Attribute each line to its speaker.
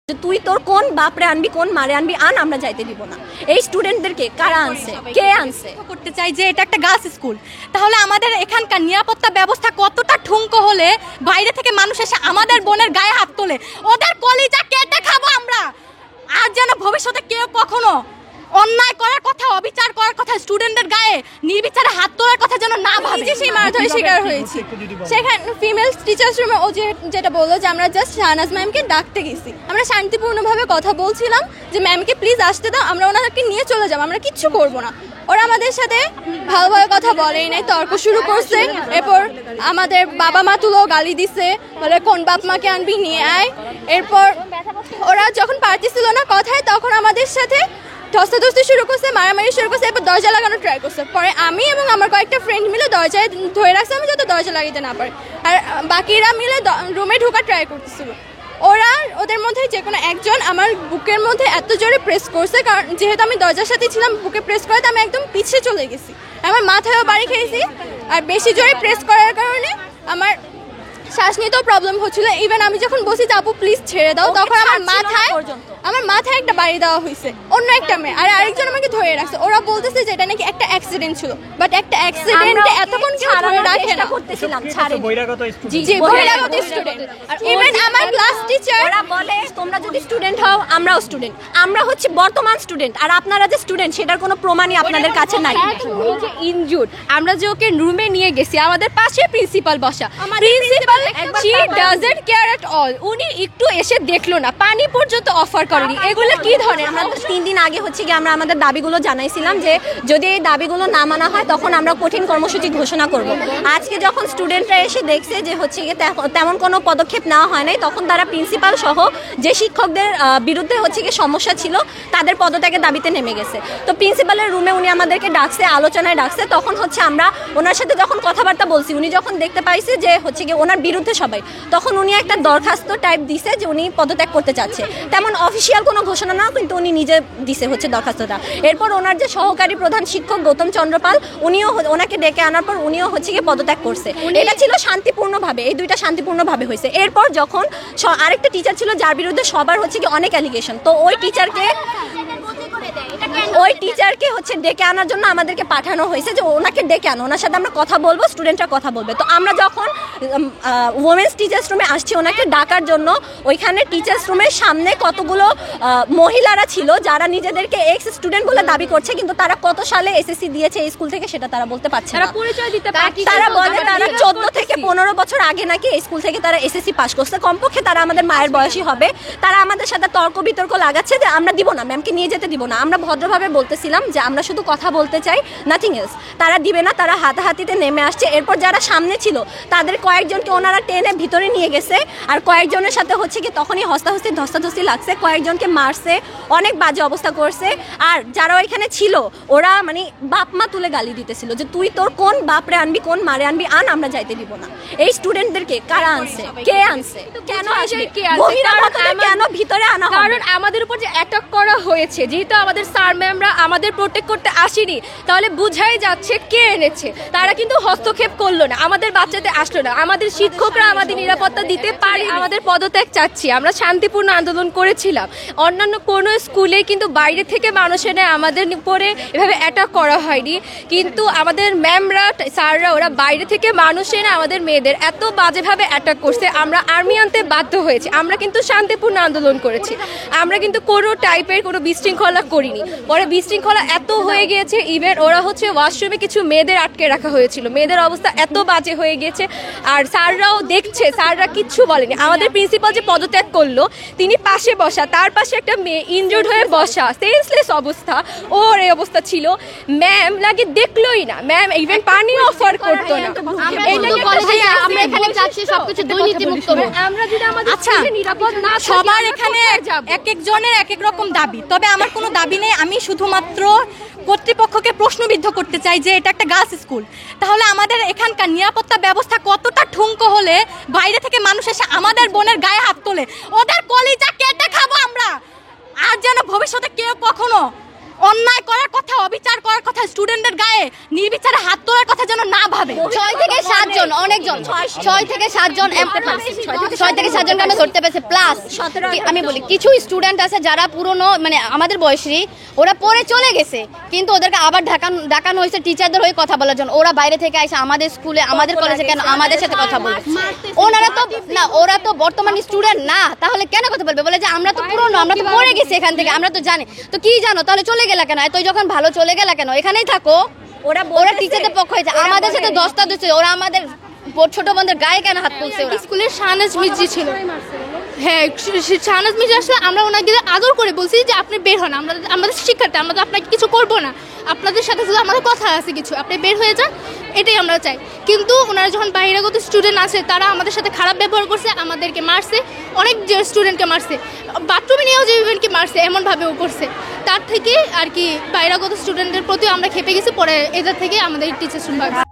Speaker 1: তুই তোর কোন বাপরে আনবি কোন মারে আনবি আন, আমরা যাইতে দিব না। এই স্টুডেন্টদেরকে কারা আনছে, কে আনছে?
Speaker 2: করতে চাই যে এটা একটা গার্লস স্কুল, তাহলে আমাদের এখানকার নিরাপত্তা ব্যবস্থা কতটা ঠুনকো হলে বাইরে থেকে মানুষ এসে আমাদের বোনের গায়ে হাত তোলে, ওদের কলিজা কেটে খাবো আমরা। আর যেন ভবিষ্যতে কেউ কখনো অন্যায় করার কথা, অবিচার করার কথা, স্টুডেন্টদের গায়ে নির্বিচারে হাত তোলার কথা যেন না ভাবে।
Speaker 3: যে সেই মারধরের শিকার হয়েছি সেখানে ফিমেল টিচার্স রুমে ও যেটা বললো যে আমরা জাস্ট শাহনাজ ম্যামকে ডাকতে গেছি, আমরা শান্তিপূর্ণভাবে কথা বলছিলাম যে ম্যামকে প্লিজ আসতে দাও, আমরা ওনাদেরকে নিয়ে চলে যাবো, আমরা কিচ্ছু করবো না। ওরা আমাদের সাথে ভালোভাবে কথা বলেই নাই, তর্ক শুরু করছে। এরপর আমাদের বাবা মা তুলো গালি দিছে, বলে কোন বাপ মাকে আনবি নিয়ে আয়। এরপর ওরা যখন পারতেছিল না কথায়, তখন আমাদের সাথে ধস্তাধস্তি শুরু করছে, মারামারি শুরু করছে। এরপর দরজা লাগানোর ট্রাই করছে। পরে আমি এবং আমার কয়েকটা ফ্রেন্ড মিলে দরজায় ধরে রাখছে আমি যাতে দরজা লাগাইতে না পারে, আর বাকিরা মিলে রুমে ঢোকার ট্রাই করতেছিল। ওরা ওদের মধ্যে যে কোনো একজন আমার বুকের মধ্যে এত জোরে প্রেস করছে, কারণ যেহেতু আমি দরজার সাথে ছিলাম, বুকে প্রেস করাতে আমি একদম পিছিয়ে চলে গেছি, আমার মাথায়ও বাড়ি খেয়েছি। আর বেশি জোরে প্রেস করার কারণে আমার শ্বাস নিতেও প্রবলেম হচ্ছিল। ইভেন আমি যখন বসি যে আপু প্লিজ ছেড়ে দাও, তখন আমার মাথায় একটা বাড়ি দেওয়া হয়েছে অন্য একটা মেয়ে, আর আরেকজন আমাকে ধরে রাখছে। ওরা বলতেছে যে এটা নাকি একটা অ্যাক্সিডেন্ট ছিল, বাট একটা অ্যাক্সিডেন্টে এতক্ষণ ধরে রাখে না। জি বহিরাগত স্টুডেন্ট। আর ইভেন আমার ক্লাস টিচার
Speaker 1: ওরা বলে তোমরা যদি স্টুডেন্ট হও আমরাও স্টুডেন্ট, আমরা হচ্ছে বর্তমান স্টুডেন্ট, আর আপনারা যে স্টুডেন্ট সেটার কোনো প্রমাণই আপনাদের কাছে নাই।
Speaker 2: ইনজুর্ড, আমরা যে ওকে রুমে নিয়ে গেছি, আমাদের পাশে প্রিন্সিপাল বসা, principal she doesn't care at all, উনি একটু এসে দেখলো না, পানি পর্যন্ত অফার করেনি। এগুলো কি ধরনের?
Speaker 1: আমরা তো 3 দিন আগে হচ্ছে কি আমরা আমাদের দাবিগুলো জানাইছিলাম যে যদি এই দাবিগুলো না মানা হয় তখন আমরা কঠিন কর্মসূচি ঘোষণা করব। আজকে যখন স্টুডেন্টরা এসে দেখছে যে হচ্ছে কি তেমন কোনো পদক্ষেপ নেওয়া হয় নাই, তখন তারা প্রিন্সিপাল সহ যে শিক্ষকদের বিরুদ্ধে হচ্ছে কি সমস্যা ছিল তাদের পদত্যাগের দাবিতে নেমে গেছে। তো প্রিন্সিপালের রুমে উনি আমাদেরকে ডাকছে, আলোচনায় ডাকছে। তখন হচ্ছে আমরা ওনার সাথে যখন কথাবার্তা বলছি, উনি যখন দেখতে পাইছে যে হচ্ছে কি ওনার বিরুদ্ধে সবাই, তখন উনি একটা দরখাস্ত টাইপ দিছে যে উনি পদত্যাগ করতে চাচ্ছে। তেমন অফিসিয়াল কোনো ঘোষণা না, কিন্তু উনি নিজে দিছে হচ্ছে দরখাস্তটা। এরপর ওনার যে সহকারী প্রধান শিক্ষক গৌতম চন্দ্রপাল, উনিও ওনাকে ডেকে আনার পর উনিও হচ্ছে গিয়ে পদত্যাগ করছে। এটা ছিল শান্তিপূর্ণভাবে, এই দুইটা শান্তিপূর্ণভাবে হয়েছে। এরপর যখন আরেকটা টিচার ছিল যার বিরুদ্ধে সবার হচ্ছে কি অনেক অ্যালিগেশন, তো ওই টিচারকে হচ্ছে ডেকে আনার জন্য আমাদেরকে পাঠানো হয়েছে যে ওনাকে ডেকে আনো, ওনার সাথে আমরা কথা বলবো, স্টুডেন্টরা কথা বলবে। তো আমরা যখন ওমেন্স টিচার্স রুমে আসছি ওনাকে ডাকার জন্য, ওইখানে টিচার্স রুমের সামনে কতগুলো মহিলারা ছিল যারা নিজেদেরকে এক্স স্টুডেন্ট বলে দাবি করছে, কিন্তু তারা কত সালে এসএসসি দিয়েছে এই স্কুল থেকে সেটা তারা বলতে পারছে না। তারা বলে তারা 14 থেকে 15 বছর আগে নাকি এই স্কুল থেকে তারা এসএসসি পাস করছে, কমপক্ষে তারা আমাদের মায়ের বয়সী হবে। তারা আমাদের সাথে তর্ক বিতর্ক লাগাচ্ছে যে আমরা দিব না, ম্যামকে নিয়ে যেতে দিব না। আমরা ভদ্রভাবে বলতেছিলাম যে আমরা শুধু কথা বলতে চাই, নাথিং এলস। তারা দিবে না, তারা হাতাহাতিতে নেমে আসছে। এরপর যারা সামনে ছিল তাদের কয়েকজনকে ওনারা টেনে ভিতরে নিয়ে গেছে, আর কয়েকজনের সাথে হচ্ছে কি তখনই ধস্তাধস্তি লাগছে, কয়েকজনকে মারছে, অনেক বাজে অবস্থা করছে। আর যারা ওইখানে ছিল ওরা মানে বাপ মা তুলে গালি দিতেছিল যে তুই তোর কোন বাপরে আনবি কোন মারে আনবি আন, আমরা যাইতে দিব না। এই স্টুডেন্টদেরকে কারা আনছে, কে আনছে, কেন আসবে, কেন ভিতরে আনা হবে?
Speaker 2: কারণ আমাদের উপর যে অ্যাটাক করা হয়েছে, যেহেতু আমাদের স্যার ম্যামরা আমাদের প্রোটেক্ট করতে আসেনি, তাহলে বুঝাই যাচ্ছে কে এনেছে। তারা কিন্তু হস্তক্ষেপ করলো না, আমাদের বাচ্চাতে আসলো না। আমাদের শিক্ষকরা আমাদের নিরাপত্তা দিতে পারে, আমাদের পদত্যাগ চাচ্ছি। আমরা শান্তিপূর্ণ আন্দোলন করেছিলাম। অন্যান্য কোনো স্কুলে কিন্তু বাইরে থেকে মানুষ এনে আমাদের উপরে এভাবে অ্যাটাক করা হয়নি, কিন্তু আমাদের ম্যামরা স্যাররা ওরা বাইরে থেকে মানুষ এনে আমাদের মেয়েদের এত বাজেভাবে অ্যাটাক করছে, আমরা আর্মি আনতে বাধ্য হয়েছি। আমরা কিন্তু শান্তিপূর্ণ আন্দোলন করেছি, আমরা কিন্তু কোনো টাইপের কোনো বিশৃঙ্খলা করিনি। পরে বিশৃঙ্খলা এত হয়ে গিয়েছে, ইভেন ওরা হচ্ছে ওয়াশরুমে কিছু মেয়েদের আটকে রাখা হয়েছিল, মেয়েদের অবস্থা এত বাজে হয়ে গিয়েছে। আর স্যাররাও দেখছে, স্যাররা কিচ্ছু বলেনি। আমাদের প্রিন্সিপাল যে পদত্যাগ করলো তিনি পাশে বসা, তার পাশে একটা মেয়ে ইনজুর্ড হয়ে বসা, সেন্সলেস অবস্থা, ওর এই অবস্থা ছিল। ম্যাম লাগে দেখলোই না, ম্যাম ইভেন পানি অফার করতো না।
Speaker 3: আমরা এখানে যাচ্ছি সবকিছু দুর্নীতিমুক্ত।
Speaker 2: আমরা যদি আমাদের নিরাপদ না,
Speaker 3: সবার এখানে এক একজনের এক এক রকম দাবি, তবে আমার কোনো দাবি নেই। আমি শুধুমাত্র কর্তৃপক্ষকে প্রশ্নবিদ্ধ করতে চাই যে এটা একটা গার্লস স্কুল, তাহলে আমাদের এখানকার নিরাপত্তা ব্যবস্থা কতটা ঠুনকো হলে বাইরে থেকে মানুষ এসে আমাদের বোনের গায়ে হাত তোলে, ওদের কলিজা কেটে খাবো আমরা। আর যেন ভবিষ্যতে কেউ কখনো অন্যায় করার কথা, অবিচার করার কথা, স্টুডেন্টদের গায়ে নির্বিচারে হাত তোলার কথা যেন না ভাবে।
Speaker 4: 6 থেকে 7 জন, অনেকজন 6 থেকে 7 জন 6 থেকে 7 জনকে আমরা ধরতে পেরেছি। প্লাস আমি বলি কিছু স্টুডেন্ট আছে যারা পুরনো মানে আমাদের বয়সী, ওরা পরে চলে গেছে, কিন্তু ওদেরকে আবার ডাকানো হয়েছে টিচারদের হয়ে কথা বলার জন্য। ওরা বাইরে থেকে এসে আমাদের স্কুলে আমাদের কলেজে কেন আমাদের সাথে কথা বলবে? ওনারা তো না, ওরা তো বর্তমান স্টুডেন্ট না, তাহলে কেন কথা বলবে? বলে যে আমরা তো পুরনো, আমরা তো পড়ে গেছি এখান থেকে, আমরা তো জানি। তো কি জানো তাহলে চলে গেলা কেন? এতই যখন ভালো চলে গেলা কেন? এখানেই থাকো। ওরা টিচারদের পক্ষ হয়েছে, আমাদের সাথে দস্তা দিচ্ছে। ওরা আমাদের ছোট বোনদের গায়ে কেন হাত তুলছে? ওরা
Speaker 3: স্কুলের শাহনাজ মির্জি ছিল, হ্যাঁ শাহনাজ মির্জি আসলে আমরা ওনাকে আদর করে বলছি যে আপনি বের হন, আমাদের শিক্ষার্থী, আমরা তো আপনাকে কিছু করবো না, আপনাদের সাথে শুধু আমাদের কথা আছে কিছু, আপনি বের হয়ে যান, এটাই আমরা চাই। কিন্তু ওনারা যখন বহিরাগত স্টুডেন্ট আছে তারা আমাদের সাথে খারাপ ব্যবহার করছে, আমাদেরকে মারছে, অনেক স্টুডেন্টকে মারছে, বাথরুমে নিয়েও যে ইভেন্টকে মারছে এমনভাবেও করছে। তার থেকে আর কি বহিরাগত স্টুডেন্টদের প্রতি আমরা খেপে গেছি, পরে এদের থেকে আমাদের টিচার শুনবার